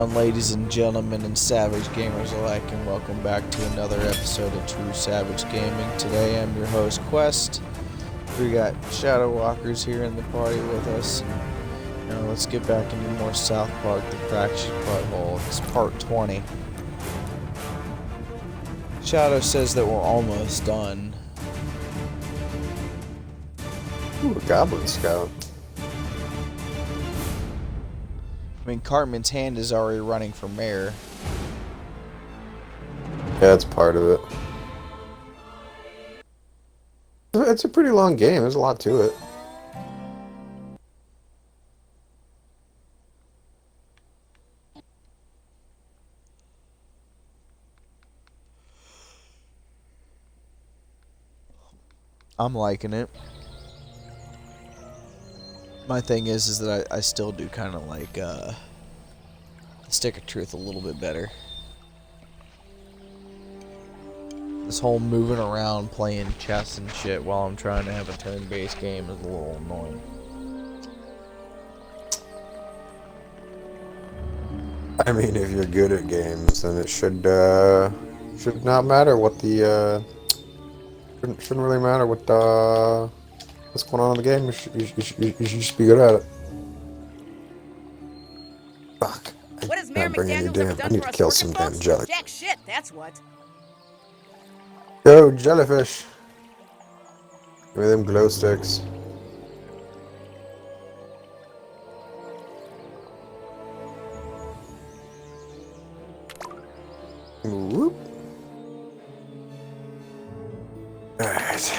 Ladies and gentlemen and savage gamers alike, and welcome back to another episode of True Savage Gaming. Today I'm your host, Quest. We got Shadow Walkers here in the party with us. Now let's get back into more South Park, The Fractured Butthole. It's part 20. Shadow says that we're almost done. Ooh, a Goblin Scout. I mean, Cartman's hand is already running for mayor. Yeah, that's part of it. It's a pretty long game. There's a lot to it. I'm liking it. My thing is that I still do kind of like Stick of Truth a little bit better. This whole moving around playing chess and shit while I'm trying to have a turn-based game is a little annoying. I mean, if you're good at games, then it should not matter what the shouldn't really matter what what's going on in the game. You should just be good at it. Fuck. What has I Mayor can't bring any McDaniels ever damn. I done need for to us kill working some damn folks? jelly. Jack shit, that's what. Yo, jellyfish. Give me them glow sticks. Whoop. Alright.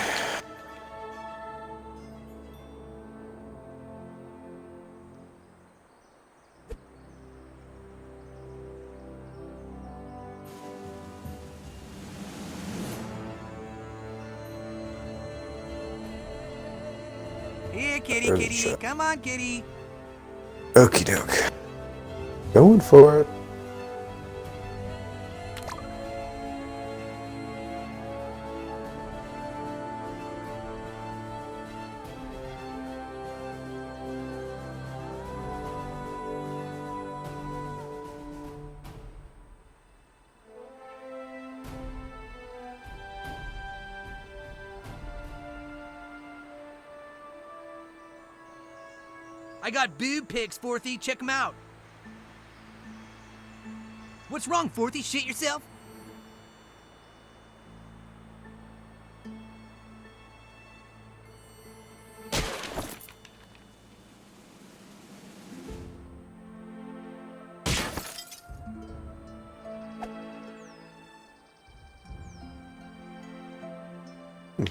Here, kitty, There's a kitty, shot. come on, kitty. Okie doke. Going for it. I got boob pics, Forthy. Check them out. What's wrong, Forthy? Shit yourself?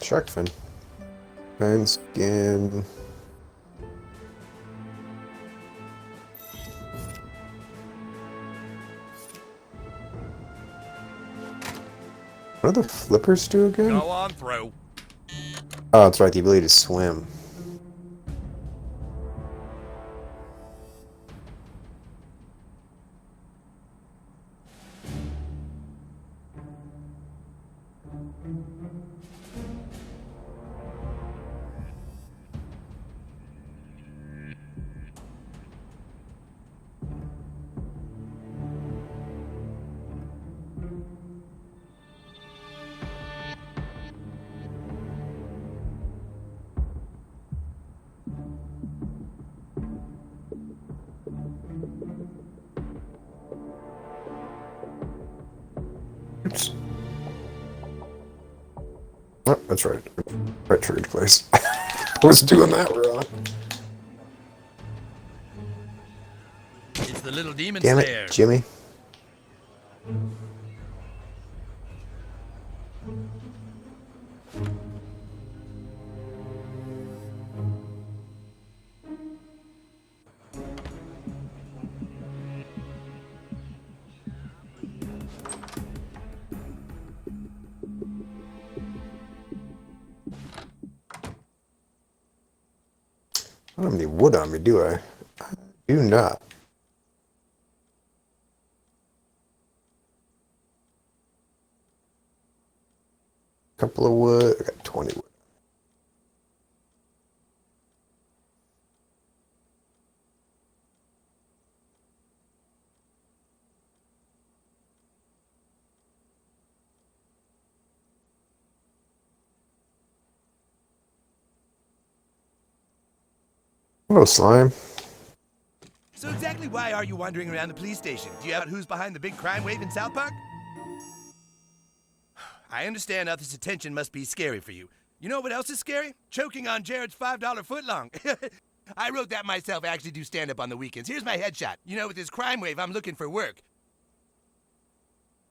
Shark fin. Fine skin. What do the flippers do again? Go on through. Oh, that's right, the ability to swim. Oops. Oh, that's right. Right triggered place. I was doing that wrong. It's the little demon Damn slayer. it, Jimmy. I don't have any wood on me, do I? I do not. Couple of wood. I got 20 wood. Hello, slime. So exactly why are you wandering around the police station? Do you have who's behind the big crime wave in South Park? I understand others' attention must be scary for you. You know what else is scary? Choking on Jared's $5 footlong. I wrote that myself. I actually do stand-up on the weekends. Here's my headshot. You know, with this crime wave, I'm looking for work.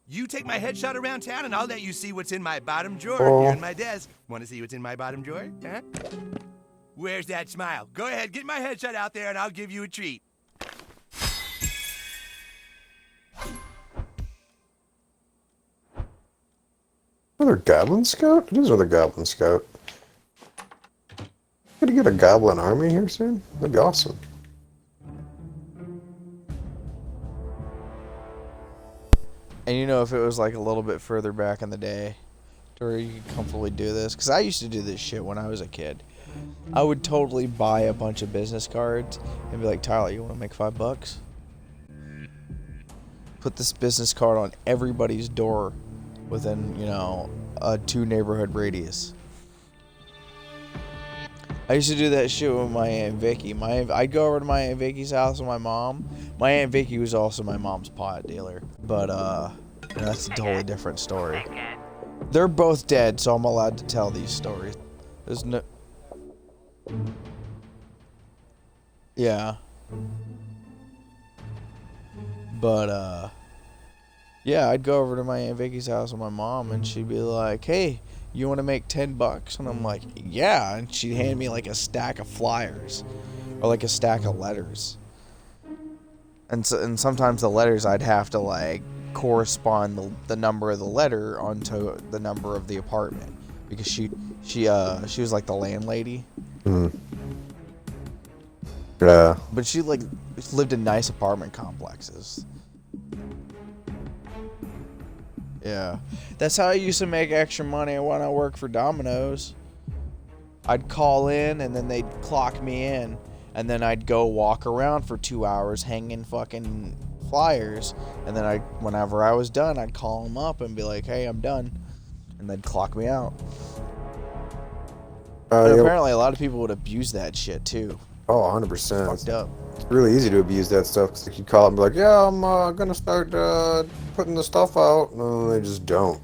You take my headshot around town, and I'll let you see what's in my bottom drawer here in my desk. Want to see what's in my bottom drawer? Huh? Where's that smile? Go ahead, get my headshot out there, and I'll give you a treat. Another Goblin Scout? It is another Goblin Scout. Gonna get a Goblin army here soon? That'd be awesome. And you know, if it was like a little bit further back in the day, to where you could comfortably do this, because I used to do this shit when I was a kid. I would totally buy a bunch of business cards and be like, Tyler, you want to make $5? Put this business card on everybody's door within, you know, a 2 neighborhood radius. I used to do that shit with my Aunt Vicky. I'd go over to my Aunt Vicky's house with my mom. My Aunt Vicky was also my mom's pot dealer. But, that's a totally different story. They're both dead, so I'm allowed to tell these stories. There's no... Yeah. But, yeah, I'd go over to my Aunt Vicky's house with my mom, and she'd be like, hey, you want to make $10? And I'm like, yeah. And she'd hand me like a stack of flyers or like a stack of letters. And sometimes the letters I'd have to like correspond the number of the letter onto the number of the apartment, because she was like the landlady. Mm. Yeah. But she like lived in nice apartment complexes. Yeah. That's how I used to make extra money when I worked for Domino's. I'd call in and then they'd clock me in. And then I'd go walk around for 2 hours hanging fucking flyers. And then whenever I was done, I'd call them up and be like, hey, I'm done. And they'd clock me out. And apparently a lot of people would abuse that shit too. Oh, 100%. Fucked up. It's really easy to abuse that stuff, because you call up and be like, yeah, I'm gonna start putting the stuff out. No, they just don't.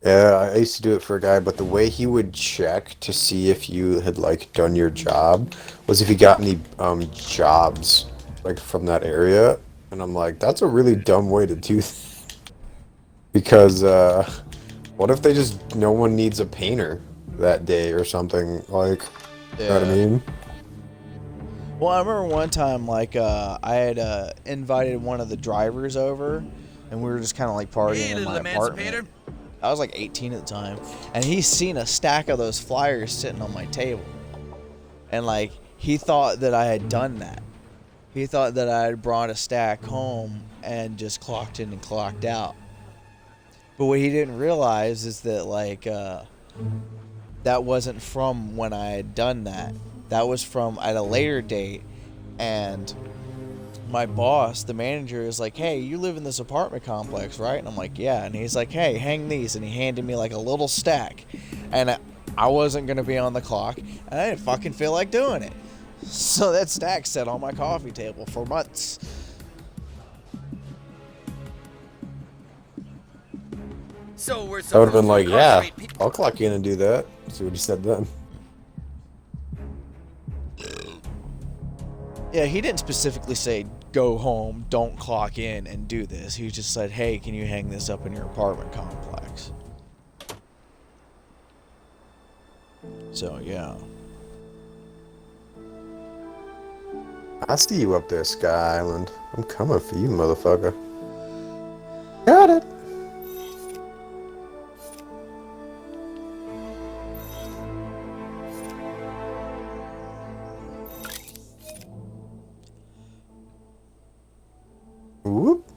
Yeah, I used to do it for a guy, but the way he would check to see if you had like done your job was if you got any jobs like from that area. And I'm like, that's a really dumb way to do because what if they just, no one needs a painter that day or something, like, you know what I mean? Well, I remember one time, like, I had invited one of the drivers over, and we were just kind of like partying in my apartment. I was like 18 at the time, and he seen a stack of those flyers sitting on my table, and like he thought that I had done that. He thought that I had brought a stack home and just clocked in and clocked out. But what he didn't realize is that like that wasn't from when I had done that. That was from at a later date, and my boss, the manager, is like, hey, you live in this apartment complex, right? And I'm like, yeah. And he's like, hey, hang these. And he handed me like a little stack. And I wasn't going to be on the clock, and I didn't fucking feel like doing it. So that stack sat on my coffee table for months. So we're I would have been like, yeah, I'll clock in and do that. See what he said then. Yeah, he didn't specifically say, go home, don't clock in, and do this. He just said, hey, can you hang this up in your apartment complex? So, yeah. I see you up there, Sky Island. I'm coming for you, motherfucker. Got it. Whoop.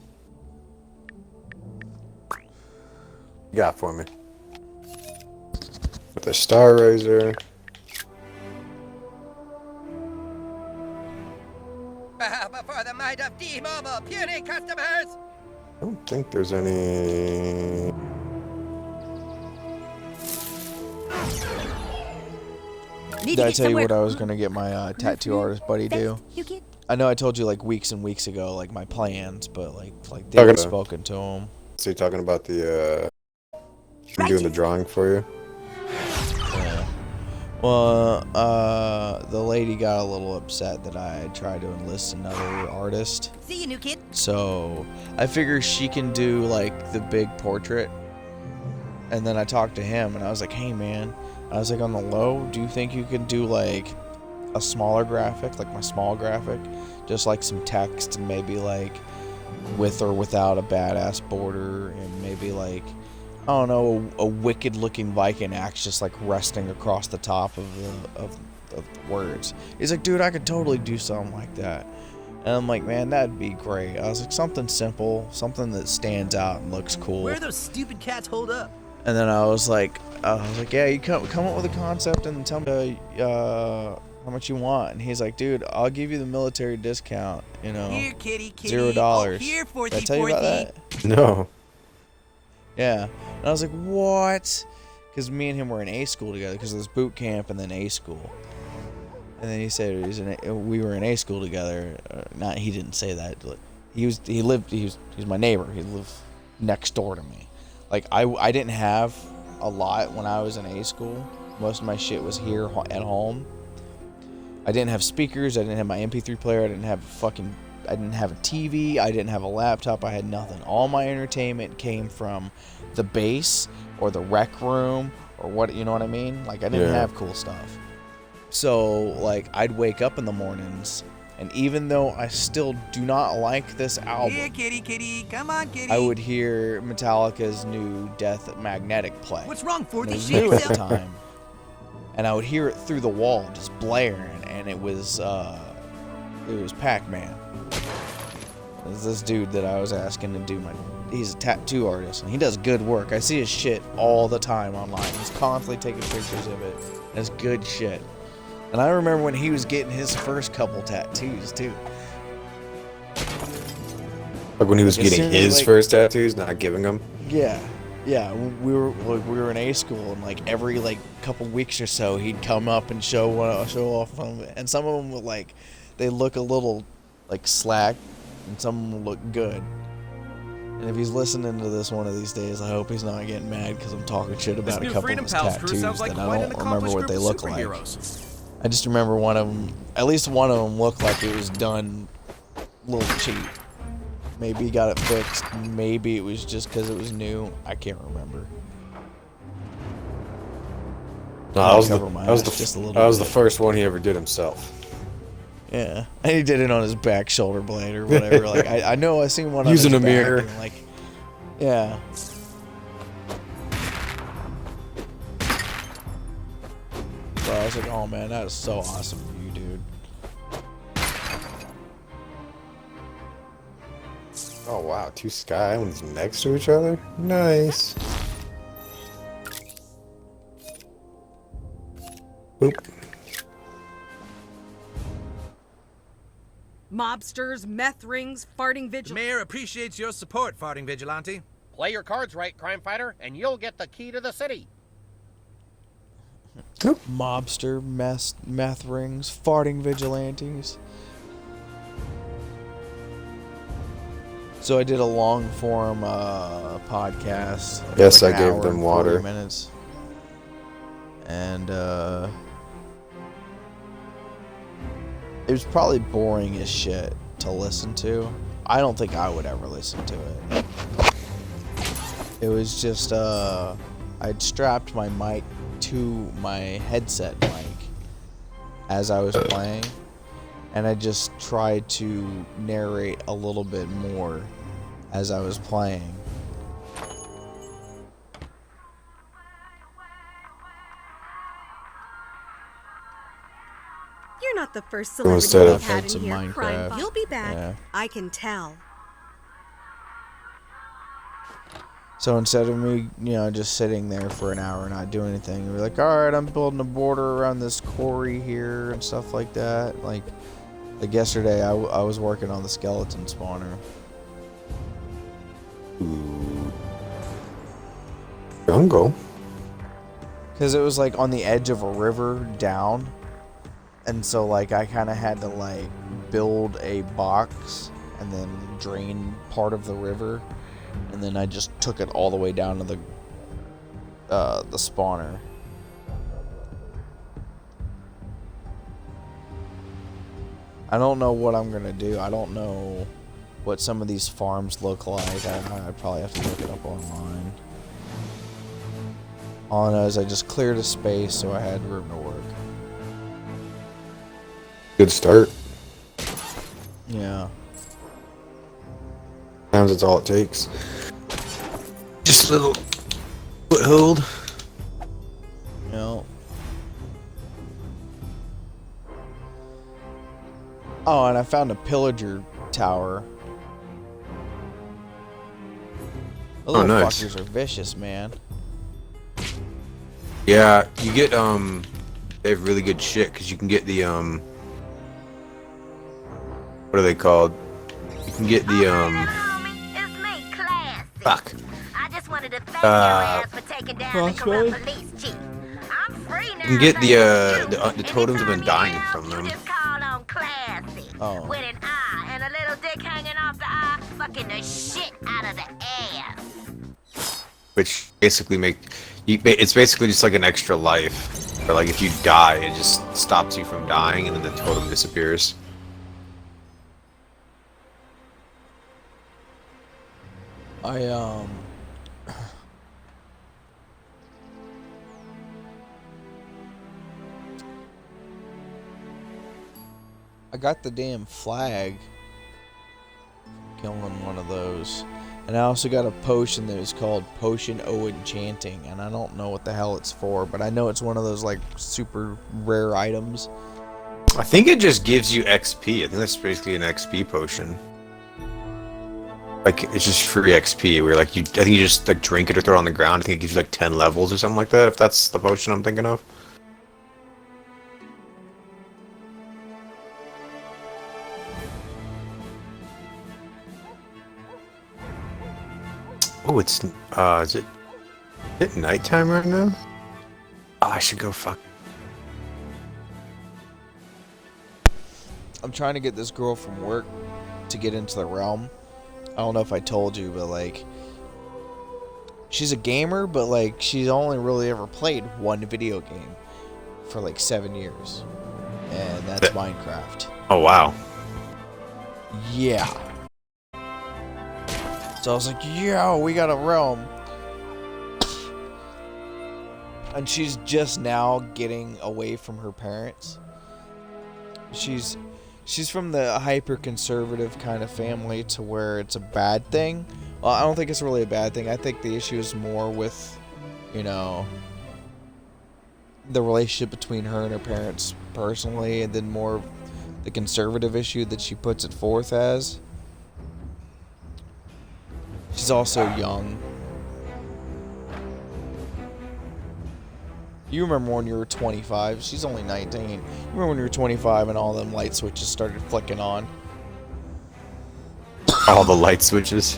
You got for me. With the Star Razor. Before the might of T-Mobile, puny customers! I don't think there's any... Did I tell you what I was gonna get my tattoo artist buddy do? I know I told you like weeks and weeks ago, like my plans, but like they haven't spoken to him. So you're talking about the doing the drawing for you? Yeah. Well, the lady got a little upset that I tried to enlist another artist. See you, new kid. So I figure she can do like the big portrait. And then I talked to him and I was like, hey man, I was like, on the low, do you think you could do like a smaller graphic, like my small graphic? Just like some text and maybe like with or without a badass border and maybe like, I don't know, a wicked looking Viking axe just like resting across the top of the words. He's like, dude, I could totally do something like that. And I'm like, man, that'd be great. I was like, something simple, something that stands out and looks cool. Where are those stupid cats holed up? And then I was like, yeah, you come up with a concept and tell me how much you want. And he's like, dude, I'll give you the military discount, you know, here, kitty, $0. Oh, here, Did I tell you about that? No. Yeah. And I was like, what? Because me and him were in A school together, because there's boot camp and then A school. And then he said we were in A school together. He didn't say that. He's my neighbor. He lived next door to me. Like, I didn't have a lot when I was in A school. Most of my shit was here at home. I didn't have speakers. I didn't have my MP3 player. I didn't have a TV. I didn't have a laptop. I had nothing. All my entertainment came from the base or the rec room or what, you know what I mean? Like, I didn't have cool stuff. So, like, I'd wake up in the mornings, and even though I still do not like this album, here, kitty, come on, kitty. I would hear Metallica's new Death Magnetic play. What's wrong, It was Forty? new at the time. And I would hear it through the wall, just blaring, and it was Pac-Man. It was this dude that I was asking to do he's a tattoo artist, and he does good work. I see his shit all the time online. He's constantly taking pictures of it. And it's good shit. And I remember when he was getting his first couple tattoos, too. Like when he was getting his first tattoos, not giving them? Yeah. Yeah, we were in A school, and like every like couple weeks or so, he'd come up and show off them. And some of them would like, they look a little like slack, and some of them look good. And if he's listening to this one of these days, I hope he's not getting mad because I'm talking shit about a couple of his tattoos that I don't remember what they look like. I just remember one of them, at least one of them looked like it was done a little cheap. Maybe he got it fixed. Maybe it was just because it was new. I can't remember. No, that was the first one he ever did himself. Yeah, and he did it on his back shoulder blade or whatever. Like I know I seen one using on his a mirror. back and, like, yeah. So I was like, oh man, that is so awesome of you, dude. Oh wow, two Sky Islands next to each other? Nice. Boop. Mobsters, meth rings, farting The vigil. mayor appreciates your support, farting vigilante. Play your cards right, crime fighter, and you'll get the key to the city. Mobster, meth rings, farting vigilantes. So I did a long form podcast. Yes, like I gave hour them and water. 40 minutes. And it was probably boring as shit to listen to. I don't think I would ever listen to it. It was just I'd strapped my mic to my headset mic as I was playing, and I just tried to narrate a little bit more as I was playing. You're not the first celebrity Instead we've of had in some here, Minecraft. crime. You'll be back. Yeah. I can tell. So instead of me, just sitting there for an hour not doing anything, we're like, all right, I'm building a border around this quarry here and stuff like that. Like yesterday, I was working on the skeleton spawner. Jungle. Because it was like on the edge of a river down. And so like I kind of had to like build a box and then drain part of the river. And then I just took it all the way down to the spawner. I don't know what I'm gonna do. I don't know what some of these farms look like. I probably have to look it up online. All I know is I just cleared a space so I had room to work. Good start. Yeah. Sometimes it's all it takes. Just a little foothold. You know. Oh, and I found a pillager tower. The little nice. fuckers are vicious, man. Yeah, you get they have really good shit because you can get the what are they called? You can get the fuck. I just wanted to thank your ass for taking down the corrupt Crossroads? police chief. I'm free now. You can get the thanks. totems have been Anytime dying you ask, from them. You just call on Classy. Oh. With an eye and a little dick hanging off the eye, fucking the shit out of the ass. Which basically it's basically just like an extra life. Or like if you die, it just stops you from dying, and then the totem disappears. I got the damn flag from killing one of those. And I also got a potion that is called Potion O Enchanting, and I don't know what the hell it's for, but I know it's one of those like super rare items. I think it just gives you XP. I think that's basically an XP potion. Like it's just free XP. Where like I think you just like drink it or throw it on the ground. I think it gives you like 10 levels or something like that. If that's the potion I'm thinking of. Oh, it's is it nighttime right now? Oh, I should go fuck. I'm trying to get this girl from work to get into the realm. I don't know if I told you, but like she's a gamer, but like she's only really ever played one video game for like 7 years. And that's Minecraft. Oh wow. Yeah. So I was like, yo, we got a realm. And she's just now getting away from her parents. She's from the hyper-conservative kind of family to where it's a bad thing. Well, I don't think it's really a bad thing. I think the issue is more with, you know, the relationship between her and her parents personally, and then more the conservative issue that she puts it forth as. She's also young. You remember when you were 25? She's only 19. You remember when you were 25 and all them light switches started flicking on? All the light switches.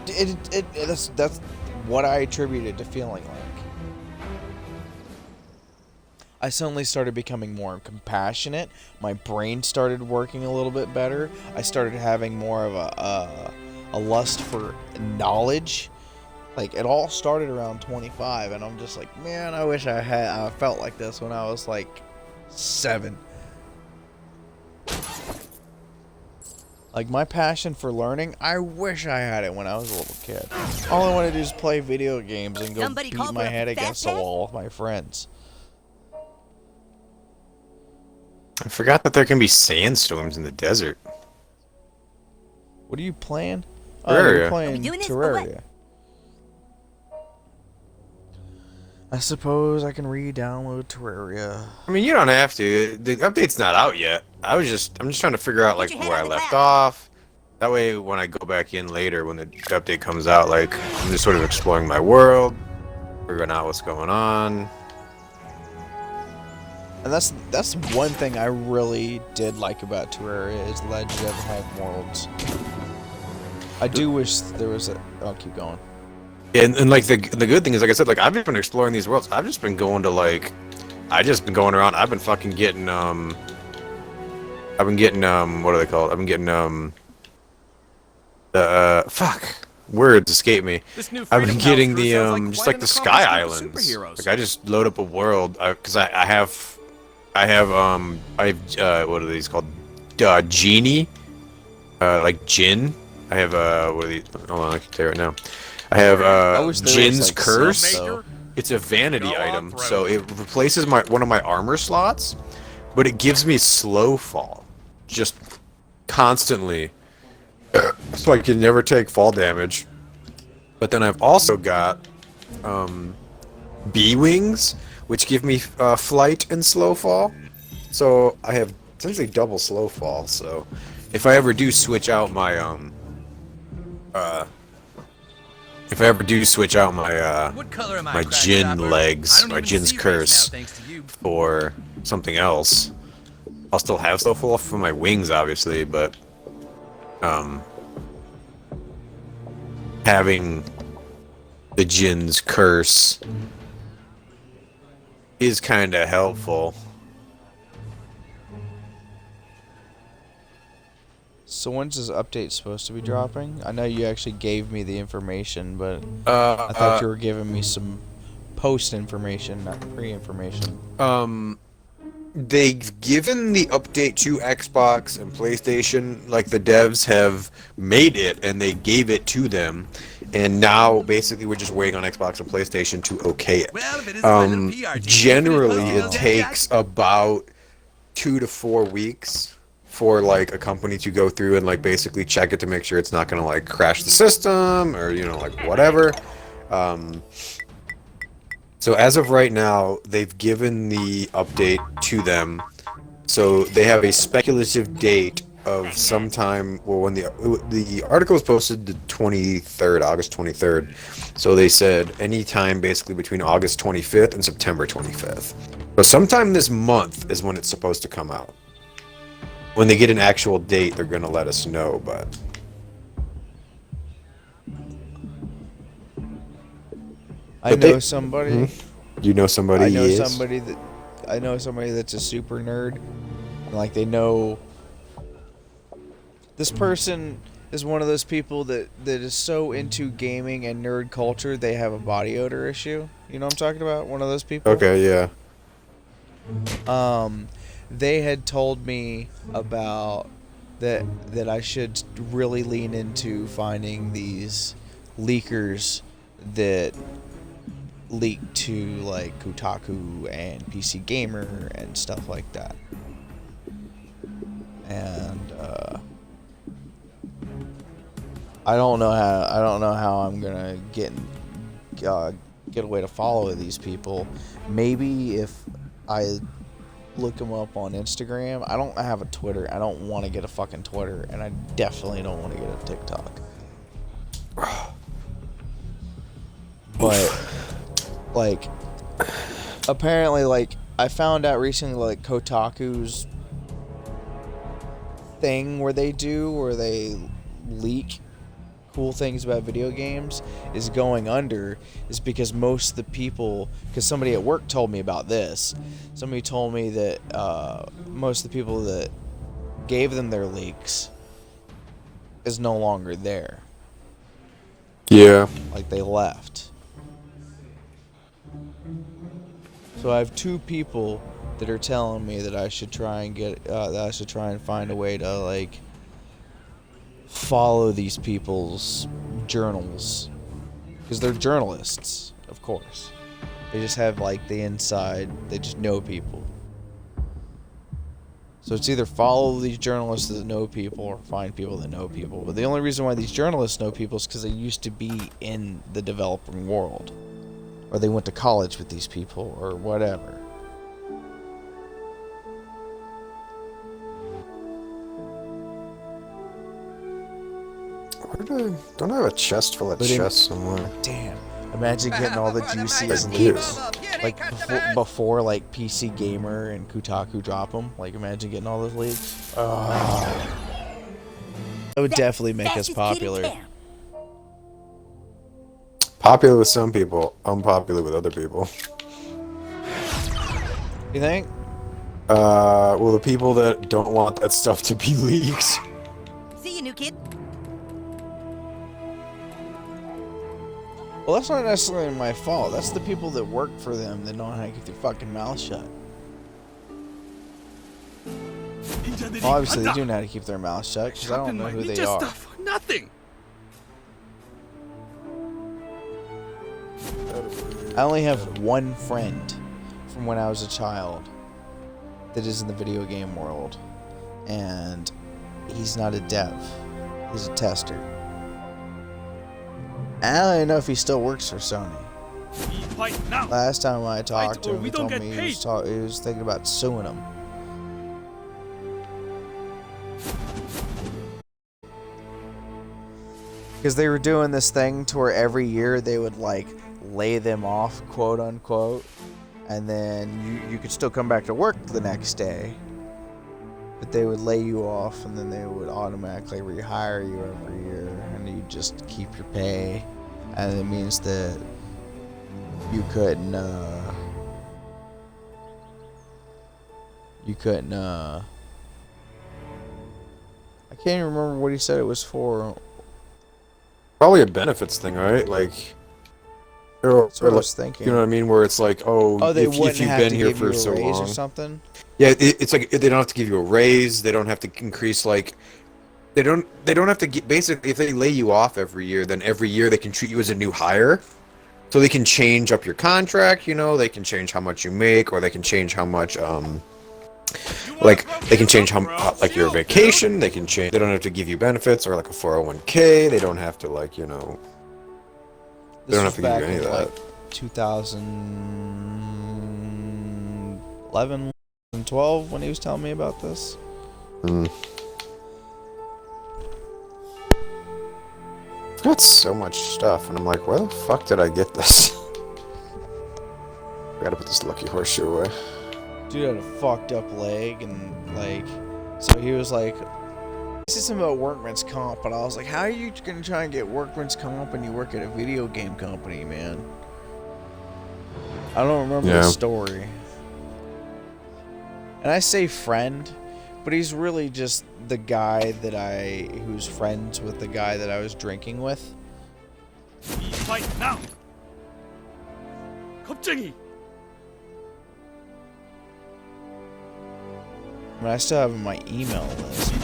That's what I attributed to feeling like. I suddenly started becoming more compassionate. My brain started working a little bit better. I started having more of a lust for knowledge. Like, it all started around 25, and I'm just like, man, I wish I felt like this when I was like 7. Like, my passion for learning, I wish I had it when I was a little kid. All I want to do is play video games and go Somebody beat call my for a head against the fat wall with my friends. I forgot that there can be sandstorms in the desert. What are you playing? Terraria. Oh, you're Are playing we doing this or what? Terraria. I suppose I can re-download Terraria. I mean, you don't have to. The update's not out yet. I'm just trying to figure out like your head where I on the left cloud. off. That way, when I go back in later, when the update comes out, like I'm just sort of exploring my world, figuring out what's going on. And that's one thing I really did like about Terraria is that you have worlds. I do wish there was a... I'll keep going. And like the good thing is, like I said, like I've been exploring these worlds. I've just been going to like, I just been going around. I've been fucking getting what are they called? I've been getting fuck, words escape me. This new I've been Freedom getting House the girl sounds like just quite like an the Sky accomplished group of Islands. superheroes. Like I just load up a world because I have what are these called? Genie, like Jinn. I have what are these? Hold on, I can tell you right now. I have wish there was, Jinn's like, Curse. some, though. It's a vanity Go on item, through. so it replaces one of my armor slots, but it gives me slow fall, just constantly, so I can never take fall damage. But then I've also got bee wings, which give me flight and slow fall. So I have essentially double slow fall. So if I ever do switch out my What color am I? my Crack Jinn Shopper? I legs, don't my even Jinn's see race Curse now, thanks to you. for something else, I'll still have slow fall for my wings, obviously, but having the Jinn's Curse is kind of helpful. So when's this update supposed to be dropping? I know you actually gave me the information, but I thought you were giving me some post information, not pre-information. They've given the update to Xbox and PlayStation, like the devs have made it and they gave it to them, and now basically we're just waiting on Xbox and PlayStation to okay it. Well, if it isn't my little PR team, Generally it's it takes about 2 to 4 weeks for like a company to go through and like basically check it to make sure it's not gonna like crash the system or like whatever. So as of right now, they've given the update to them. So they have a speculative date of sometime. Well, when the article was posted the 23rd, August 23rd. So they said anytime basically between August 25th and September 25th. So sometime this month is when it's supposed to come out. When they get an actual date, they're gonna let us know. But I know somebody. you know somebody. I know is? somebody that's a super nerd. And like they know. This person is one of those people that is so into gaming and nerd culture they have a body odor issue. You know what I'm talking about? One of those people. Okay, yeah. They had told me about that I should really lean into finding these leakers that leak to like Kotaku and PC Gamer and stuff like that. And I don't know how I'm gonna get a way to follow these people. Maybe if I look them up on Instagram. I don't have a Twitter. I don't want to get a fucking Twitter, and I definitely don't want to get a TikTok. But like, apparently, like I found out recently, like Kotaku's thing where they leak cool things about video games is going under is because most of the people, because somebody at work told me about this. Somebody told me that most of the people that gave them their leaks is no longer there. Yeah. Like they left. So I have 2 people that are telling me that I should try and find a way to like follow these people's journals, because they're journalists, of course. They just have like the inside, they just know people. So it's either follow these journalists that know people or find people that know people. But the only reason why these journalists know people is because they used to be in the developing world, or they went to college with these people or whatever. Don't I have a chest full of chests somewhere? Damn. Imagine getting all the juiciest Dude. leaks. Like before like PC Gamer and Kotaku drop them. Like imagine getting all those leaks. That would definitely make us popular. Popular with some people, unpopular with other people. You think? Well, the people that don't want that stuff to be leaked. See you, new kid. Well, that's not necessarily my fault. That's the people that work for them that don't know how to keep their fucking mouth shut. Well, obviously they do know how to keep their mouth shut because I don't know who they are. Nothing. I only have one friend from when I was a child that is in the video game world, and he's not a dev. He's a tester. And I don't even know if he still works for Sony. Last time I talked to him, he told me he was thinking about suing him. Because they were doing this thing to where every year they would like lay them off, quote unquote, and then you could still come back to work the next day, but they would lay you off and then they would automatically rehire you every year, and you just keep your pay, and it means that you couldn't I can't even remember what he said it was for. Probably a benefits thing, right? Like, That's what I was thinking. You know what I mean? Where it's like, they if wouldn't you've have been to here give for you a so raise long, or something. Yeah, it's like they don't have to give you a raise. They don't have to increase like. They don't have to get, basically, if they lay you off every year, then every year they can treat you as a new hire. So they can change up your contract, you know, they can change how much you make, or they can change how much like they can change how like your vacation, they can change, they don't have to give you benefits or like a 401k, they don't have to like, you know, they don't have to give you any of that. 2011 and 12 when he was telling me about this. I've got so much stuff, and I'm like, where the fuck did I get this? I gotta put this lucky horseshoe away. Dude had a fucked up leg, and like, so he was like, this is about workman's comp, but I was like, how are you gonna try and get workman's comp when you work at a video game company, man? I don't remember the story. And I say friend, but he's really just the guy that who's friends with the guy that I was drinking with. Fight now. 갑자기. I mean, I still have him on my email list.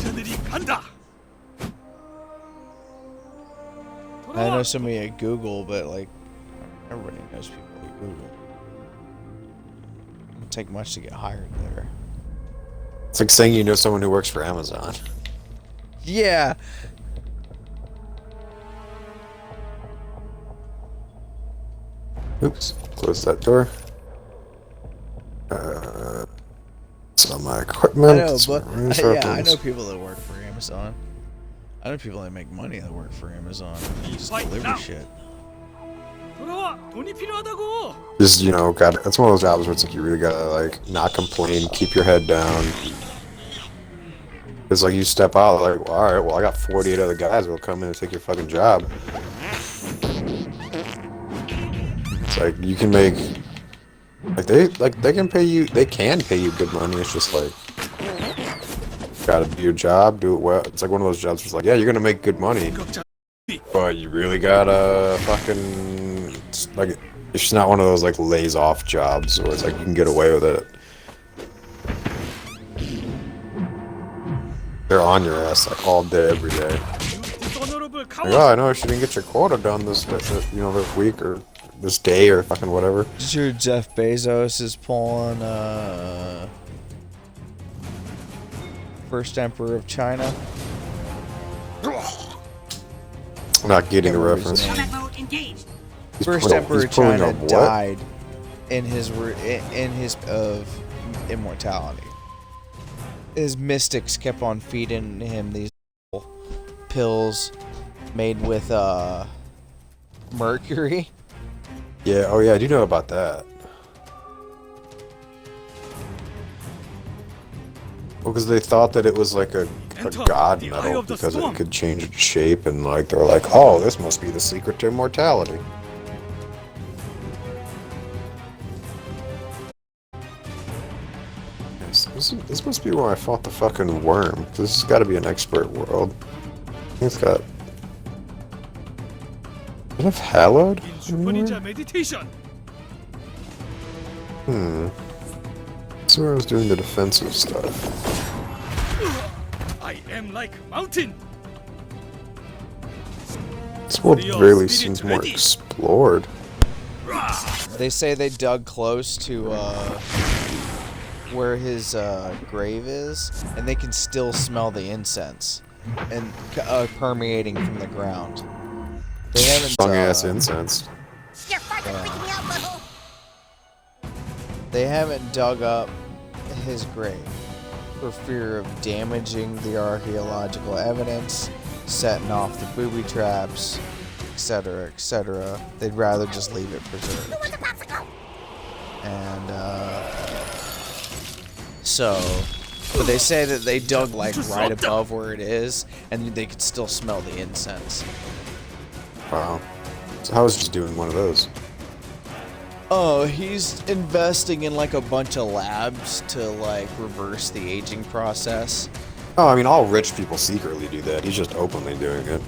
I know somebody at Google, but like, everybody knows people at Google. It doesn't take much to get hired there. It's like saying you know someone who works for Amazon. Yeah. Oops, close that door. Some of my equipment. I know, but yeah, I know people that work for Amazon. I know people that make money that work for Amazon. Just deliver shit. Just, you know, that's one of those jobs where it's like you really gotta like not complain, keep your head down. It's like you step out like, well, alright, well I got 48 other guys who'll come in and take your fucking job. It's like you can make they can pay you good money. It's just like gotta do your job, do it well. It's like one of those jobs where it's like, yeah, you're gonna make good money, but you really gotta fucking like, it's just not one of those like lays off jobs where it's like you can get away with it. They're on your ass like all day, every day. Like, oh, I know you didn't get your quota done this week or this day or fucking whatever. Did you hear Jeff Bezos is pulling first emperor of China? I'm not getting the reference. First emperor of China died in his of immortality. His mystics kept on feeding him these pills made with mercury. Yeah, oh yeah, I do know about that. Well, because they thought that it was like a god metal because it could change its shape, and like they were like, oh, this must be the secret to immortality. This must be where I fought the fucking worm. This has got to be an expert world. I think it's got... Does it have hallowed? 슈퍼 닌자 메디테이션. That's where I was doing the defensive stuff. I am like mountain. This world really seems more explored. They say they dug close to where his grave is, and they can still smell the incense and permeating from the ground. They haven't Strong ass incense. You're fucking freaking me out, butthole. They haven't dug up his grave for fear of damaging the archaeological evidence, setting off the booby traps, etc., etc. They'd rather just leave it preserved. Who wants a popsicle? And but they say that they dug like right above where it is, and they could still smell the incense. Wow. So I was just doing one of those. Oh, he's investing in like a bunch of labs to like reverse the aging process. Oh, I mean, all rich people secretly do that. He's just openly doing it.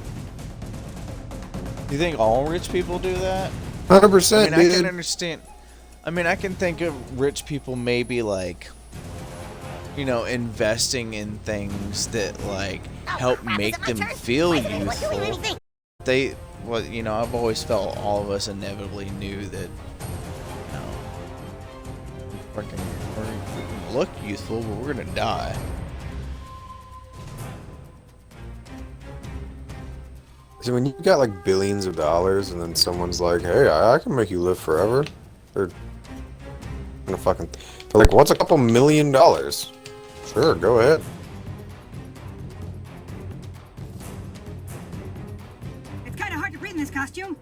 You think all rich people do that? 100%, I mean, dude. I can understand. I mean, I can think of rich people maybe like, you know, investing in things that like help make them feel youthful. Well, you know, I've always felt all of us inevitably knew that, you know, we look youthful, but we're gonna die. So when you got like billions of dollars and then someone's like, hey, I can make you live forever. They're gonna fucking... They're like, what's a couple $1 million? Sure, go ahead. It's kind of hard to breathe in this costume.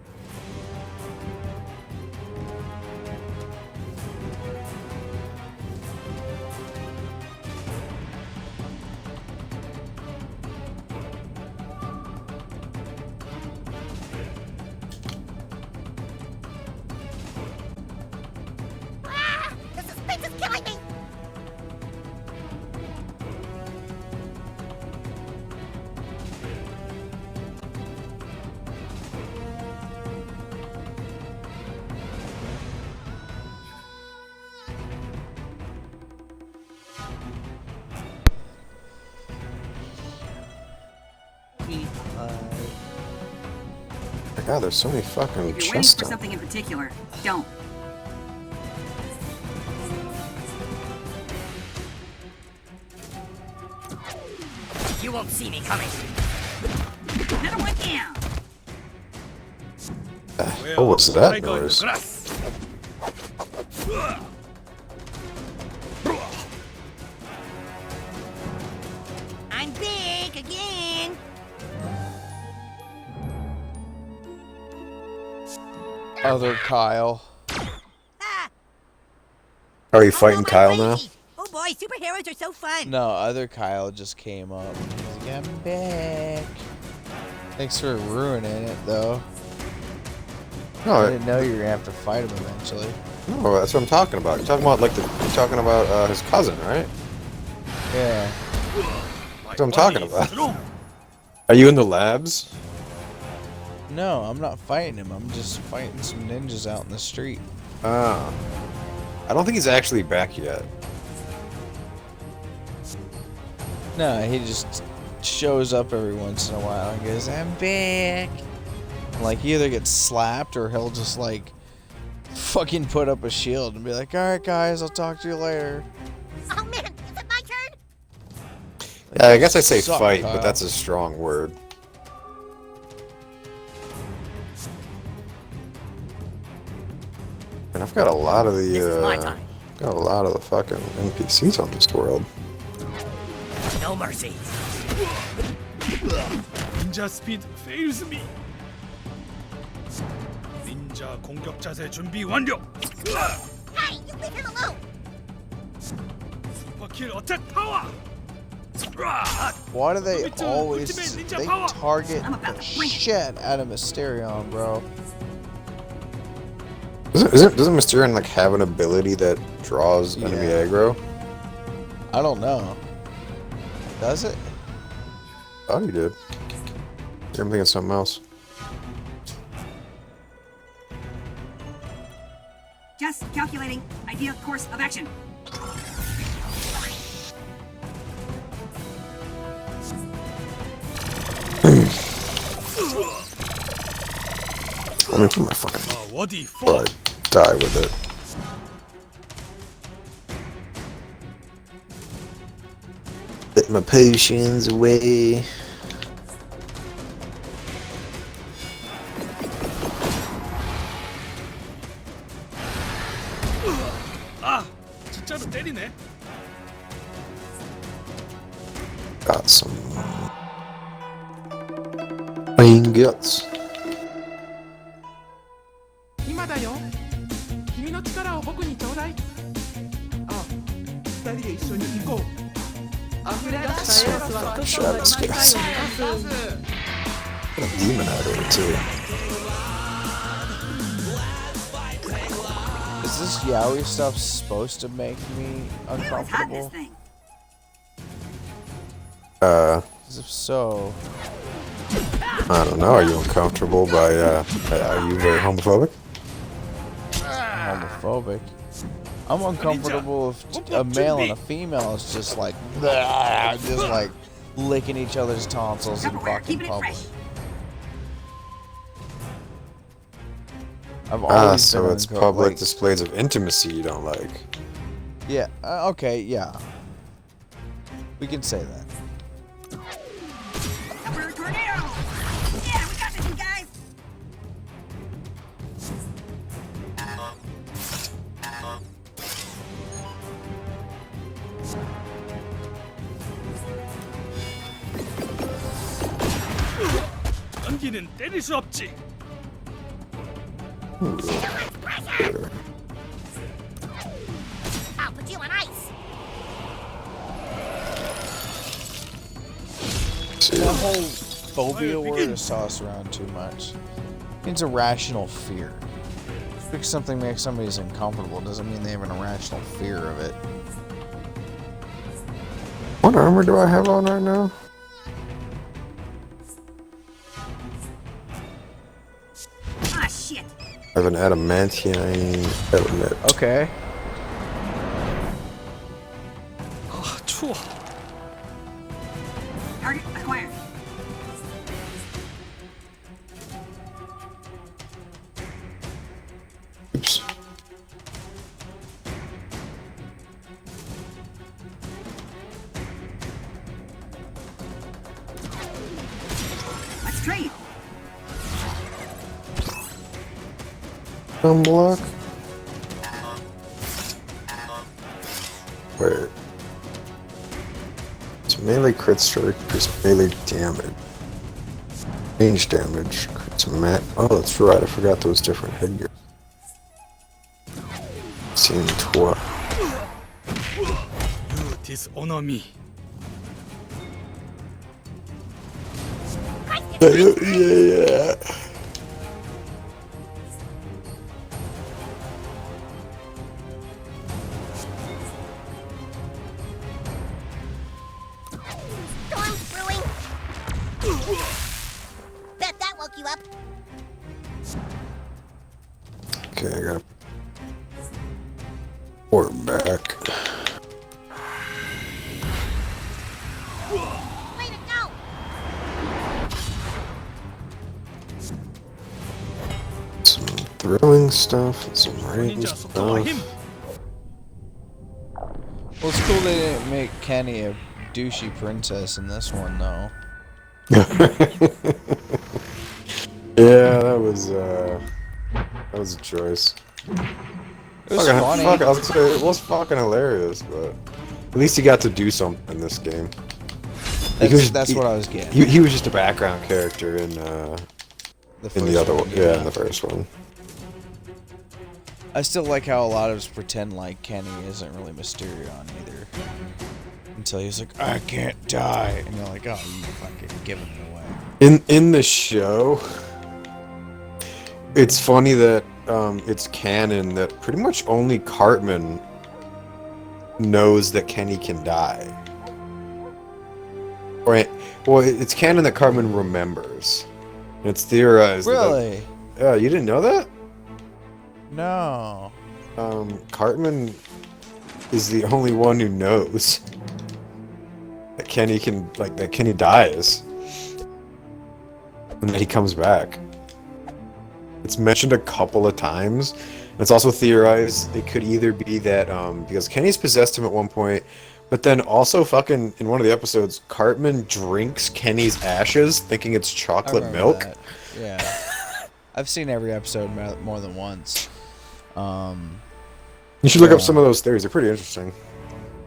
Ah, the suspense is killing me. My God, there's so many fucking If you're waiting chests for down. something in particular, don't. You won't see me coming. Another one down. Oh, what's that noise? I'm big again. Other Kyle. Ah, Are you oh, fighting no, Kyle I'm now? crazy. Oh boy, superheroes are so fun. No, other Kyle just came up. He's like, I'm back. Thanks for ruining it, though. I No, didn't know you were gonna have to fight him eventually. no, that's what I'm talking about. You're talking about like you're talking about his cousin, right? Yeah. That's what I'm talking about. Are you in the labs? No, I'm not fighting him. I'm just fighting some ninjas out in the street. Ah. I don't think he's actually back yet. No, he just shows up every once in a while and goes, I'm back. Like, he either gets slapped or he'll just, like, fucking put up a shield and be like, alright, guys, I'll talk to you later. Oh man, is it my turn? Like, Yeah, I guess I say suck, fight, Kyle. but that's a strong word. And I've got a lot of This is my the time. got a lot of the fucking NPCs on this world. No mercy. 닌자 스피드 fails me. 닌자 공격 자세 준비 완료. Hey, you leave him alone. 슈퍼킬 어택 파워. Why do they Ultimate always ninja they power. target I'm about the to bring it. shit out of Mysterion, bro? Doesn't Mysterion like have an ability that draws enemy Yeah. aggro? I don't know. Does it? Thought he did. I'm thinking something else. Just calculating ideal course of action. Let me put my fucking. What the Or I fuck? die with it. Put my potions away. 아, 진짜로 때리네. Got some ingots. 今だよ君の力を僕にちょうだいあ二人で一緒に行こう溢れ出したエロスは人との世界を目指す Got a demon out of it too. Is this yaoi stuff supposed to make me What's hot in this uncomfortable? thing? 'Cause if so, I don't know. Are you uncomfortable by, are you very homophobic? homophobic. I'm uncomfortable if a male and a female is just like, just like licking each other's tonsils in Tupperware, fucking keeping it public. fresh. I've always So been it's uncom- public like- displays of intimacy you don't like. Yeah. Okay. Yeah. We can say that. Tupperware tornado! Yeah, we got this, you guys! 연기는 때릴 수 없지. I'll put you on ice. See, That whole phobia word is tossed around too much. It's a rational fear. Just because something makes somebody uncomfortable doesn't mean they have an irrational fear of it. what armor do I have on right now? Ah, shit! I have an adamantine helmet. Okay. 아, 추워. Target acquired. Oops. Let's trade. Unblock. Wait. It's melee crit strike, increase melee damage. Range damage. Crits mat. Oh, that's right. I forgot those different headgear. Scene 12. You dishonor me. Yeah. Storm's brewing. Bet that woke you up. Okay, I got port back. Way to go. Some throwing stuff and some range ninja 속도와 힘. stuff. Well, it's cool they didn't make Kenny a douchey princess in this one, though. Yeah, that was a choice. It was funny. I was gonna say, it was fucking hilarious, but at least he got to do something in this game. That's what I was getting. He was just a background character in The the first other one, one. Yeah, in the first one. I still like how a lot of us pretend like Kenny isn't really Mysterion either. Until he's like, I can't die. And you're like, oh, you fucking giving it away. In the show, it's funny that it's canon that pretty much only Cartman knows that Kenny can die. Right. Well, it's canon that Cartman remembers. And it's theorized. Really? That, you didn't know that? No. Cartman is the only one who knows that Kenny can, that Kenny dies. And that he comes back. It's mentioned a couple of times. And it's also theorized it could either be that, because Kenny's possessed him at one point, but then also fucking, in one of the episodes, Cartman drinks Kenny's ashes thinking it's chocolate milk. That. Yeah. I've seen every episode more than once. You should look up some of those theories. They're pretty interesting.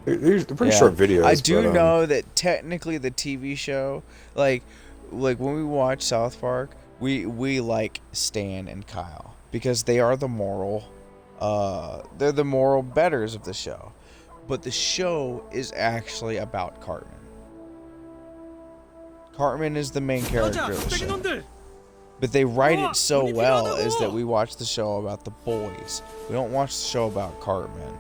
They're pretty short videos. I do know that technically the TV show, like when we watch South Park, we like Stan and Kyle because they are the moral, they're the moral betters of the show. But the show is actually about Cartman. Cartman is the main character of the show. But they write it so well is that we watch the show about the boys. We don't watch the show about Cartman.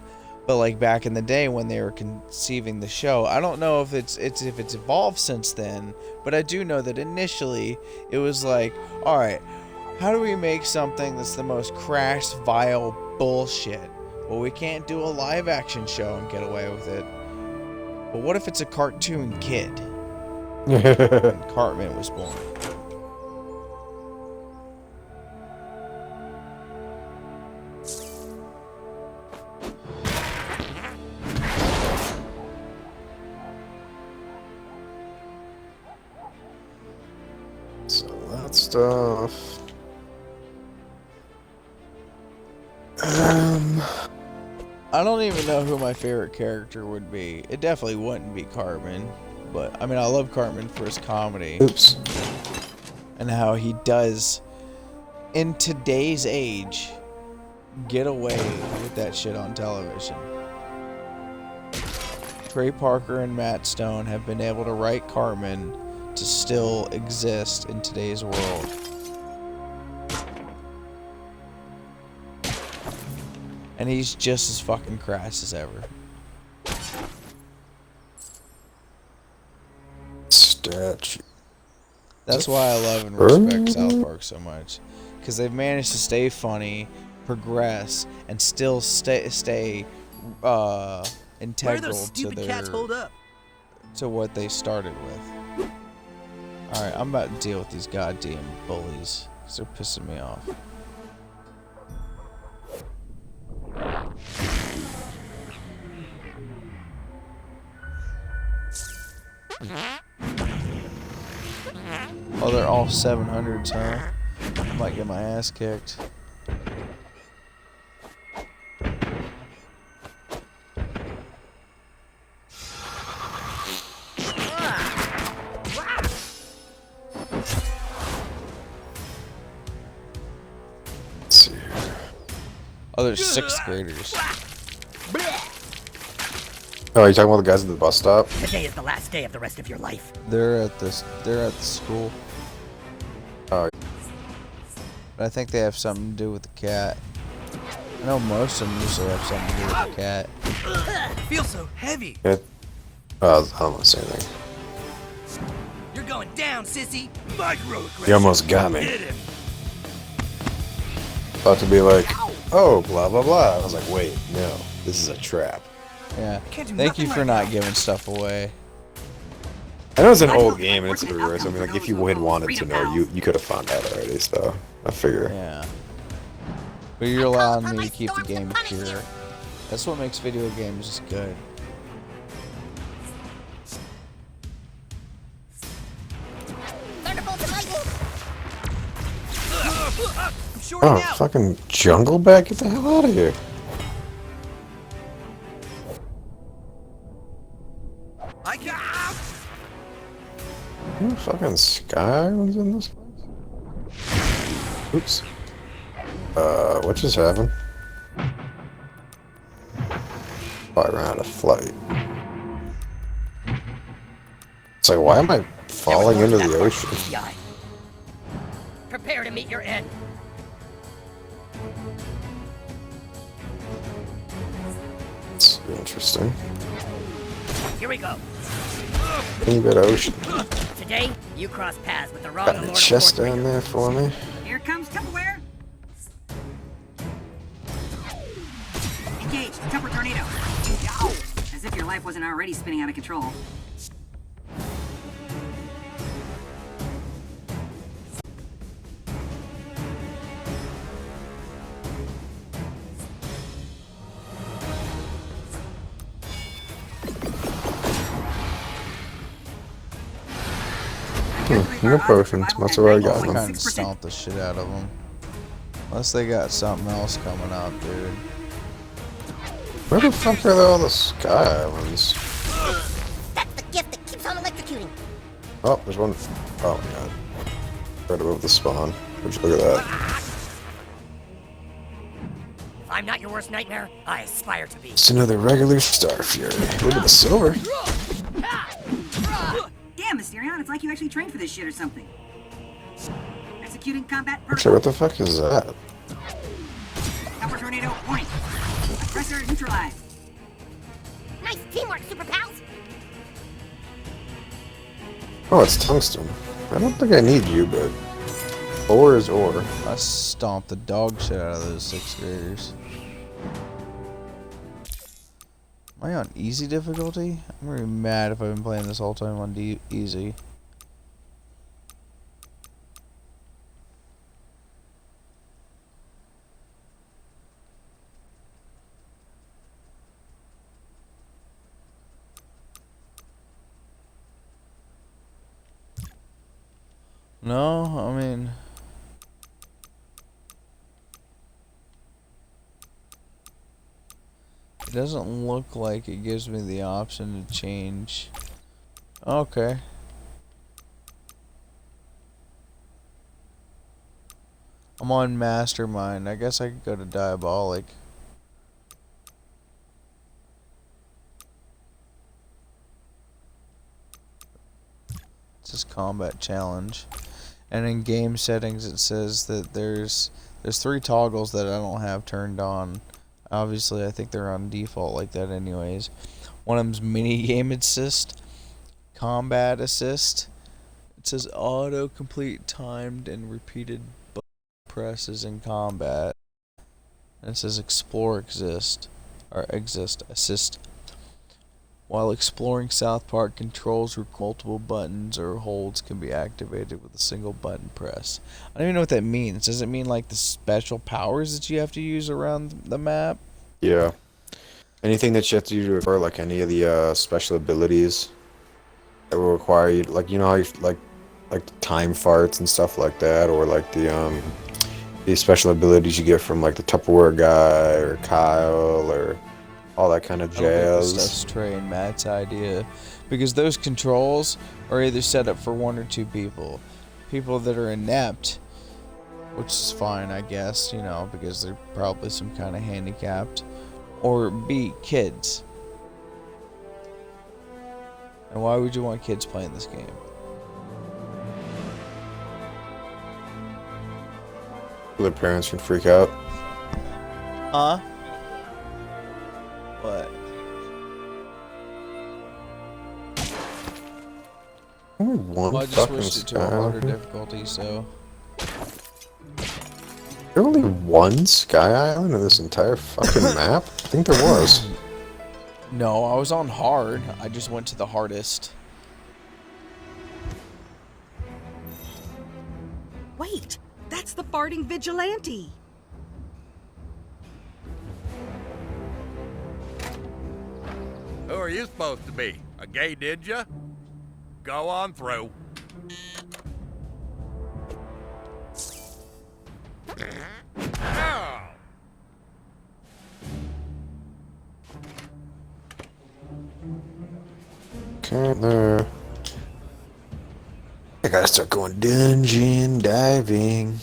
But like back in the day when they were conceiving the show, I don't know if it's evolved since then, but I do know that initially it was like, all right, how do we make something that's the most crass, vile bullshit? Well, we can't do a live action show and get away with it. But what if it's a cartoon kid? And Cartman was born. So that stuff. I don't even know who my favorite character would be. It definitely wouldn't be Cartman, but I mean, I love Cartman for his comedy. Oops. And how he does, in today's age, get away with that shit on television. Trey Parker and Matt Stone have been able to write Cartman to still exist in today's world. And he's just as fucking crass as ever. Statue. That's why I love and respect South Park so much. Because they've managed to stay funny, progress, and still stay integral to what they started with. Alright, I'm about to deal with these goddamn bullies. Because they're pissing me off. Oh, they're all 700s, huh? I might get my ass kicked. Let's see here. Oh, there's 6th graders. Oh, are you talking about the guys at the bus stop? Today is the last day of the rest of your life. They're at the school. Oh. But I think they have something to do with the cat. I know most of them usually have something to do with the cat. I feel so heavy. I don't want to say anything. You're going down, sissy. You almost got me. About to be like, oh, blah, blah, blah. I was like, wait, no. This is a trap. Yeah. Thank you for not giving stuff away. I know it's an old game and it's a reverse. I mean, like, if you had wanted to know, you could have found out already, so I figure. Yeah. But you're allowing me to keep the game pure. That's what makes video games just good. Oh, fucking jungle back? Get the hell out of here. I got. Who fucking Skyland's in this place? Oops. What just happened? Oh, I ran out of flight. It's like, why am I falling into the ocean? Prepare to meet your end. Interesting. Here we go. Any bit of ocean. Today, you cross paths with the wrong Got a immortal chest Horde down Breaker. there for me. Here comes Tupperware. Engage, Tupper Tornado. Yow! As if your life wasn't already spinning out of control. No potions. That's what I got. I'll Them. kind of stomp the shit out of them. Unless they got something else coming up, dude. Where the fuck are all the Sky Islands? That's the gift that keeps on electrocuting. Oh, there's one. Oh my god. Right above the spawn. Would you look at that? If I'm not your worst nightmare, I aspire to be. It's another regular Star Fury. Look at the silver. Damn, Mysterion, it's like you actually trained for this shit or something. Executing combat Actually, what the fuck is that? Tupper Tornado, point. Pressure neutralized. Nice teamwork, super pals. Oh, it's tungsten. I don't think I need you, but ore is ore. I stomped the dog shit out of those 6th graders. Am I on easy difficulty? I'm gonna be mad if I've been playing this whole time on easy. No, I mean... It doesn't look like it gives me the option to change. Okay. I'm on Mastermind. I guess I could go to Diabolic. It says Combat Challenge. And in game settings it says that there's 3 toggles that I don't have turned on. Obviously, I think they're on default like that anyways. One of them's mini game assist, combat assist. It says auto complete timed and repeated button presses in combat. And it says explore assist. While exploring South Park, controls with multiple buttons or holds can be activated with a single button press. I don't even know what that means. Does it mean like the special powers that you have to use around the map? Yeah. Anything that you have to do for like any of the special abilities that will require you, like you know how you like the time farts and stuff like that, or like the special abilities you get from like the Tupperware guy or Kyle or all that kind of I don't think this jazz. stuff's Trey and Matt's idea, because those controls are either set up for 1 or 2 people. People that are inept, which is fine, I guess, you know, because they're probably some kind of handicapped, or B, kids. And why would you want kids playing this game? Their parents can freak out. Huh? What? Only one Well, I just fucking switched it to a Sky harder Island. difficulty, so... There only one Sky Island in this entire fucking map? I think there was. No, I was on hard. I just went to the hardest. Wait, that's the farting vigilante. Who are you supposed to be? A gay ninja? Go on through. Oh. Okay, there. I gotta start going dungeon diving.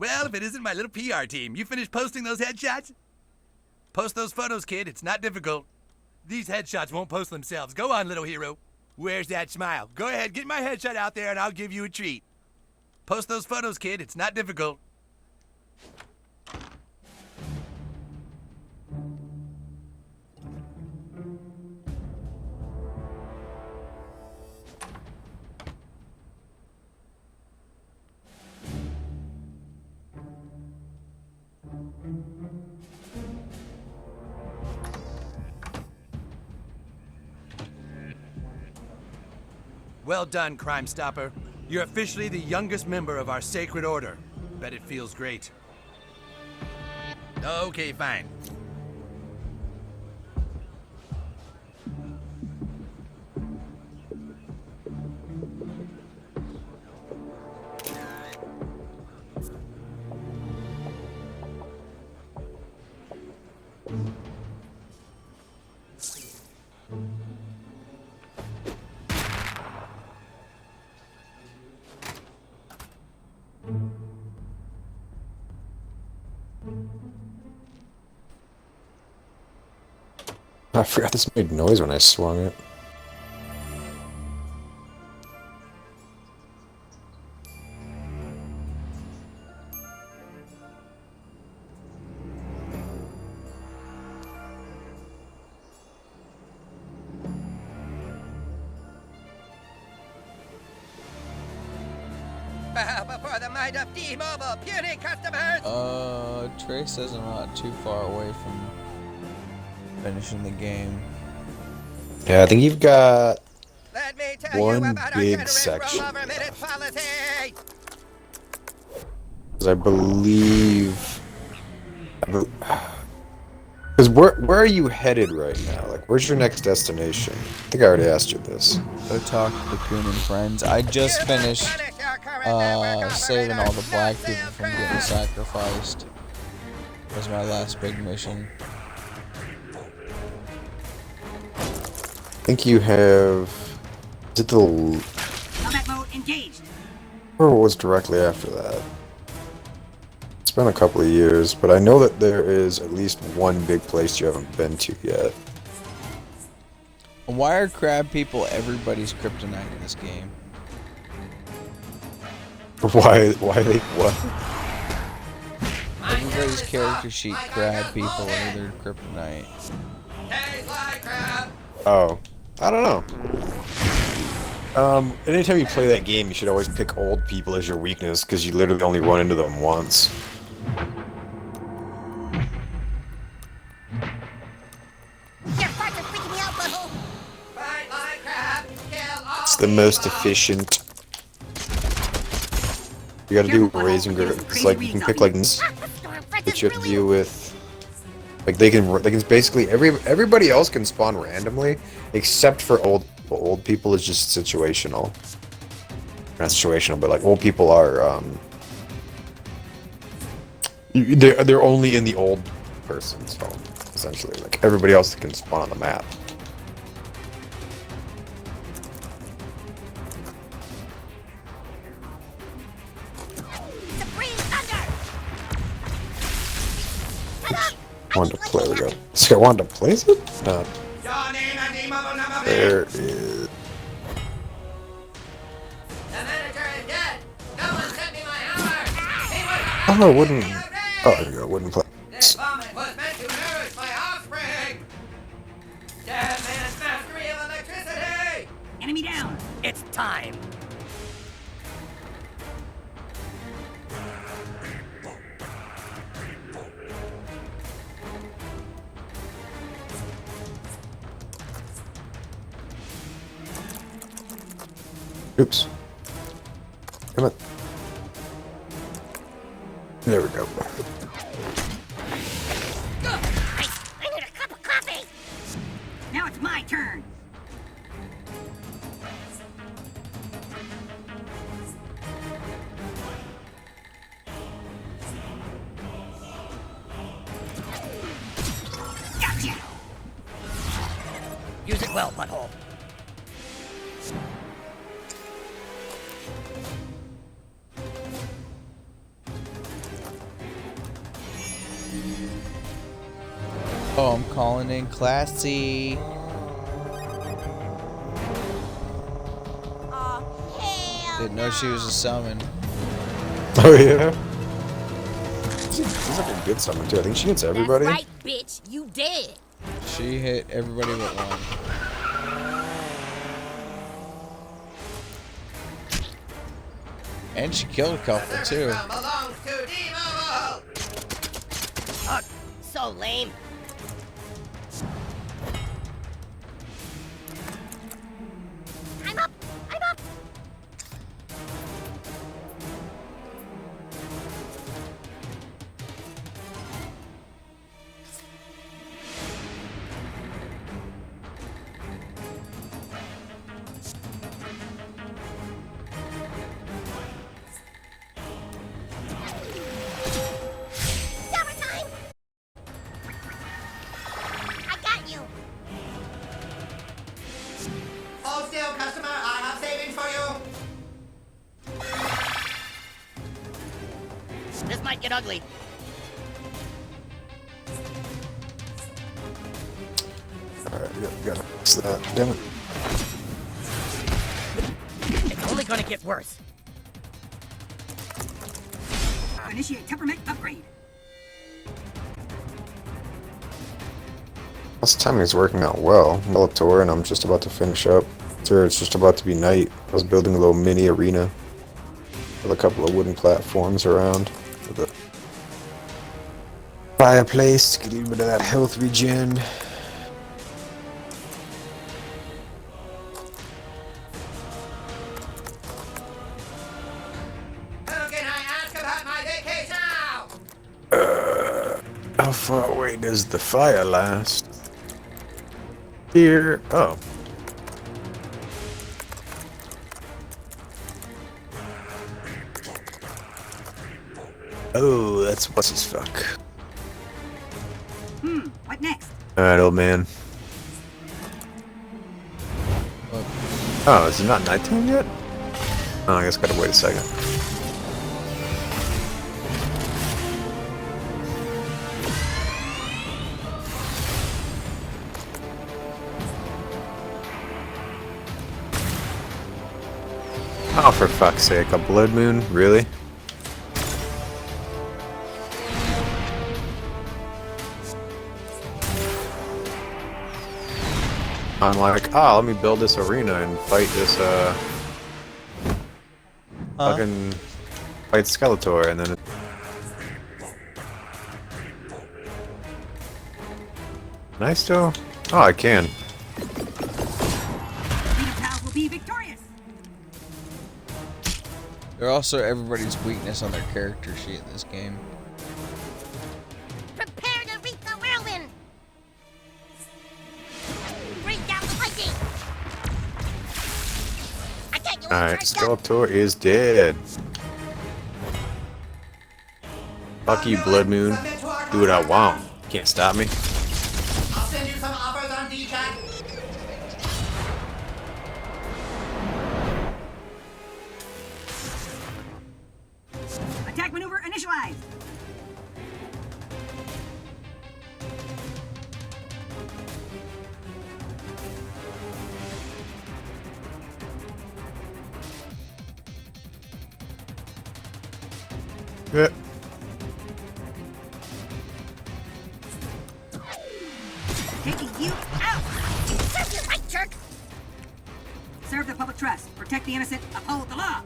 Well, if it isn't my little PR team, you finished posting those headshots? Post those photos, kid. It's not difficult. These headshots won't post themselves. Go on, little hero. Where's that smile? Go ahead, get my headshot out there and I'll give you a treat. Post those photos, kid. It's not difficult. Well done, Crime Stopper. You're officially the youngest member of our sacred order. Bet it feels great. Okay, fine. I forgot this made noise when I swung it. Bow before the might of T-Mobile, puny customers! Trace says I'm not too far away from finishing the game. Yeah, I think you've got Let me tell you one about our big generous section rollover minute policy! because I believe... Because where are you headed right now? Like, where's your next destination? I think I already asked you this. Go talk to the Coon and friends. I just finished saving all the black people from getting sacrificed. That was my last big mission. I think you have... Is it the... Combat mode engaged. Or was directly after that? It's been a couple of years, but I know that there is at least one big place you haven't been to yet. Why are crab people everybody's kryptonite in this game? Why they what? Everybody's character sheet crab people are their kryptonite. Oh, I don't know. Anytime you play that game, you should always pick old people as your weakness, because you literally only run into them once. It's the most efficient. You gotta do raising group. It's like you can pick like this that you have to deal with. Like they can basically everybody else can spawn randomly except for old people. Old people is just situational. Not situational, but like old people are they're only in the old person's home essentially. Like everybody else can spawn on the map. Wanted to play it again. So I wanted to place it? No. There is. Oh, it wouldn't. Oh, there you go. Wouldn't play. This vomit was meant to nourish my offspring! Dead man's mastery of electricity! Enemy down. It's time! Oops. Come on. There we go. I need a cup of coffee. Now it's my turn. Gotcha. Use it well, butthole. Oh, I'm calling in Classy. Oh, hell Didn't know she was a summon. Oh yeah. She's like a good summon too. I think she hits everybody. That's right, bitch. You dead. She hit everybody but one. And she killed a couple The too. circus realm belongs to D-Mobile! Ugh, so lame. I'm up. I'm up. Summertime. I got you. Hold still, customer. I have savings for you. This might get ugly. Alright, yep, gotta fix that. Damn it. It's only gonna get worse. Initiate temperament upgrade. This timing is working out well. Bellator, and I'm just about to finish up. Sure, it's just about to be night. I was building a little mini arena with a couple of wooden platforms around with a fireplace to get a little bit of that health regen. Who can I ask about my vacation now? How far away does the fire last? Here. Oh. Oh, that's what's his fuck. What next? Alright, old man. Oh, is it not nighttime yet? Oh, I guess gotta wait a second. Oh, for fuck's sake, a blood moon? Really? I'm like, ah, let me build this arena and fight this, fucking fight Skeletor, and then can I still? Oh, I can. Freedom Pals will be victorious. They're also everybody's weakness on their character sheet in this game. Prepare to reap the whirlwind. Bring down the lightning. I got you all Alright, charged up. Skeletor is dead. Fuck you, Blood Moon. Do what I want. Can't stop me. I'll send you some offers on D-Chat. Attack maneuver initialized. Yeah. Taking you out. Serve you right, jerk. Serve the public trust. Protect the innocent. Uphold the law.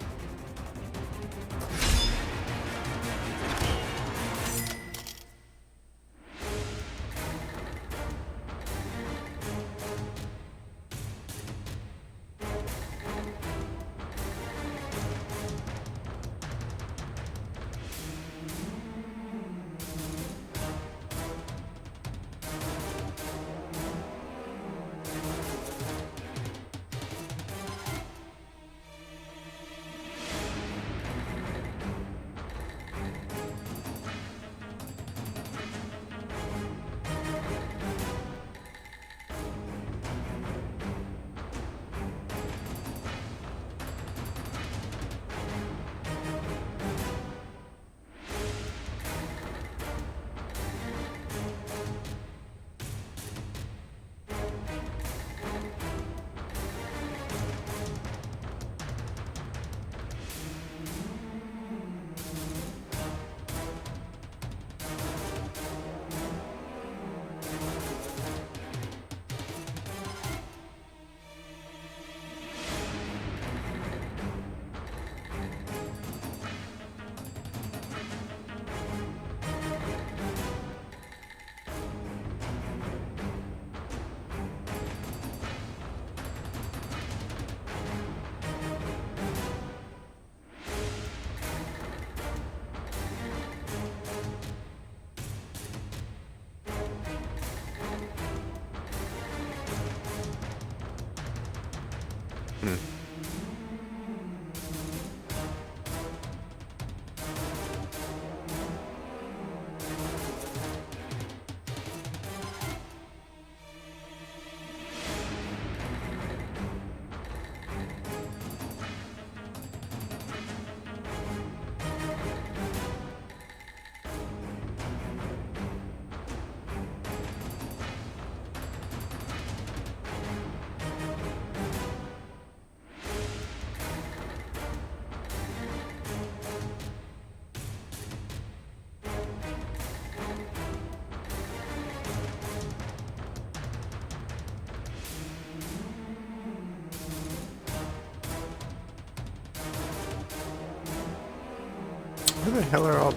Where the hell are all...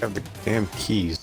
have the damn keys?